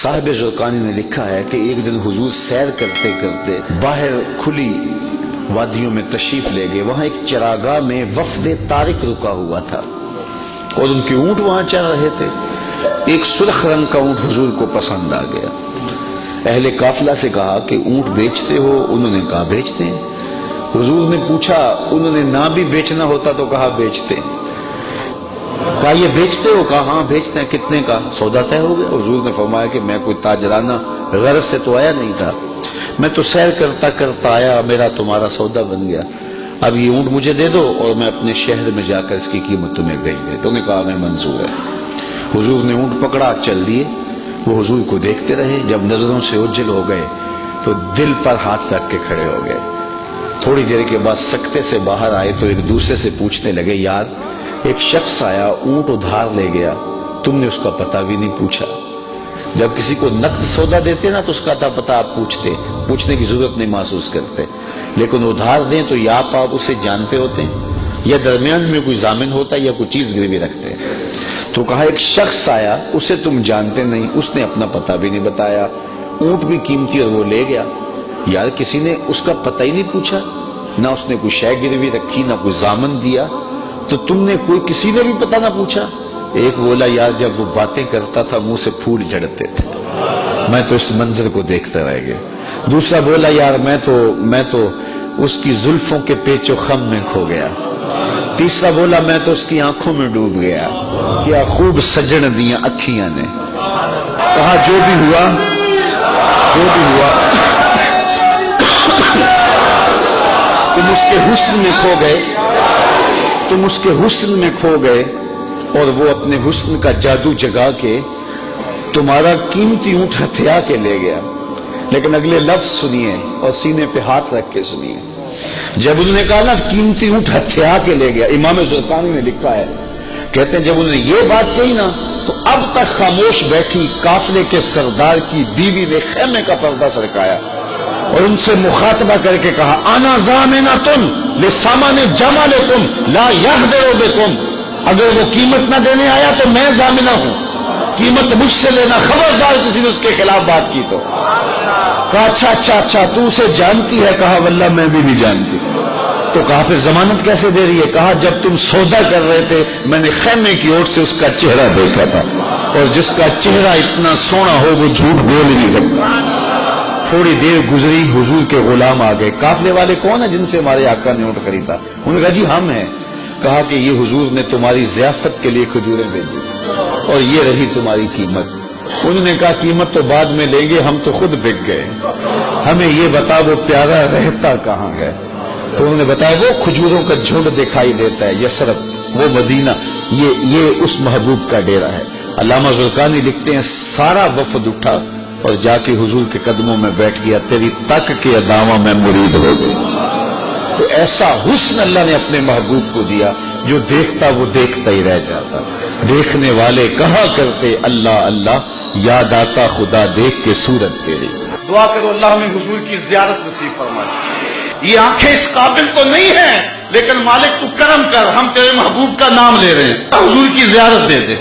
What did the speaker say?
صاحب زرقانی نے لکھا ہے کہ ایک دن حضور سیر کرتے کرتے باہر کھلی وادیوں میں تشریف لے گئے. وہاں ایک چراگاہ میں وفد طارق رکا ہوا تھا اور ان کے اونٹ وہاں چل رہے تھے. ایک سرخ رنگ کا اونٹ حضور کو پسند آ گیا. اہل قافلہ سے کہا کہ اونٹ بیچتے ہو؟ انہوں نے کہا بیچتے ہیں. حضور نے پوچھا انہوں نے نہ بھی بیچنا ہوتا تو کہا بیچتے ہیں. کہا یہ بیچتے ہو؟ کہا ہاں بیچتے ہیں. کتنے کا؟ سودا طے ہو گیا. حضور نے فرمایا کہ میں کوئی تاجرانہ غرض سے تو آیا نہیں تھا, میں تو سیر کرتا کرتا آیا, میرا تمہارا سودا بن گیا. اب یہ اونٹ مجھے دے دو اور میں اپنے شہر میں جا کر اس کی قیمت تمہیں بھیج دے. تو نے کہا میں منظور ہے. حضور نے اونٹ پکڑا, چل دیے. وہ حضور کو دیکھتے رہے. جب نظروں سے اوجھل ہو گئے تو دل پر ہاتھ رکھ کے کھڑے ہو گئے. تھوڑی دیر کے بعد سکتے سے باہر آئے تو ایک دوسرے سے پوچھنے لگے, یار ایک شخص آیا اونٹ ادھار لے گیا, تم نے اس کا پتہ بھی نہیں پوچھا. جب کسی کو نقد سودا دیتے نا تو اس کا پتہ آپ پوچھنے کی ضرورت نہیں محسوس کرتے, لیکن ادھار دیں تو یا آپ اسے جانتے ہوتے ہیں یا درمیان میں کوئی ضامن ہوتا ہے یا کوئی چیز گروی رکھتے ہیں. تو کہا ایک شخص آیا, اسے تم جانتے نہیں, اس نے اپنا پتہ بھی نہیں بتایا, اونٹ بھی قیمتی اور وہ لے گیا. یار کسی نے اس کا پتہ ہی نہیں پوچھا, نہ اس نے کوئی شے گروی رکھی نہ کوئی ضامن دیا, تو تم نے کسی نے بھی پتہ نہ پوچھا. ایک بولا یار جب وہ باتیں کرتا تھا منہ سے پھول جھڑتے تھے, میں تو اس منظر کو دیکھتا رہ گیا. دوسرا بولا یار میں تو اس کی زلفوں کے پیچ و خم میں کھو گیا. تیسرا بولا میں تو اس کی آنکھوں میں ڈوب گیا, کیا خوب سجن دیاں اکھیاں نے. کہا جو بھی ہوا تم اس کے حسن میں کھو گئے, اور وہ اپنے حسن کا جادو جگا کے تمہارا قیمتی اونٹ ہتھیا کے لے گیا. لیکن اگلے لفظ سنیے اور سینے پہ ہاتھ رکھ کے سنیے. جب انہوں نے کہا نا قیمتی اونٹ ہتھیا کے لے گیا, امام زرقانی نے لکھا ہے, کہتے ہیں جب انہوں نے یہ بات کہی نا تو اب تک خاموش بیٹھی قافلے کے سردار کی بیوی نے خیمے کا پردہ سرکایا اور ان سے مخاطبہ کر کے کہا انا ضامنۃ لسامان جمالکم لا یغدر بکم. اگر وہ قیمت نہ دینے آیا تو میں ضامنہ ہوں, قیمت مجھ سے لینا, خبردار کسی نے اس کے خلاف بات کی تو. کہا اچھا تو اسے جانتی ہے؟ کہا واللہ میں بھی نہیں جانتی. تو کہا پھر ضمانت کیسے دے رہی ہے؟ کہا جب تم سودا کر رہے تھے میں نے خیمے کی اوٹ سے اس کا چہرہ دیکھا تھا, اور جس کا چہرہ اتنا سونا ہو وہ جھوٹ بول ہی نہیں سکتا. تھوڑی دیر گزری, حضور کے غلام آ گئے. قافلے والے کون ہیں جن سے ہمارے آقا نے اونٹ خریدا؟ انہوں نے کہا جی ہم ہیں. کہا کہ یہ حضور نے تمہاری ضیافت کے لیے کھجوریں بھیجی اور یہ رہی تمہاری قیمت. انہوں نے کہا قیمت تو بعد میں لیں گے, ہم تو خود بک گئے, ہمیں یہ بتا وہ پیارا رہتا کہاں ہے. تو انہوں نے بتایا وہ کھجوروں کا جھنڈ دکھائی دیتا ہے, یثرب وہ مدینہ, یہ اس محبوب کا ڈیرا ہے. علامہ زرقانی لکھتے ہیں سارا وفد اٹھا اور جا کے حضور کے قدموں میں بیٹھ گیا, تیری تک کے اداواں میں مرید ہو گئی. تو ایسا حسن اللہ نے اپنے محبوب کو دیا جو دیکھتا وہ دیکھتا ہی رہ جاتا. دیکھنے والے کہا کرتے اللہ اللہ, یاد آتا خدا دیکھ کے صورت تیری. دعا کرو اللہ ہمیں حضور کی زیارت نصیب فرمائے. یہ آنکھیں اس قابل تو نہیں ہیں, لیکن مالک تو کرم کر, ہم تیرے محبوب کا نام لے رہے ہیں, حضور کی زیارت دے دے.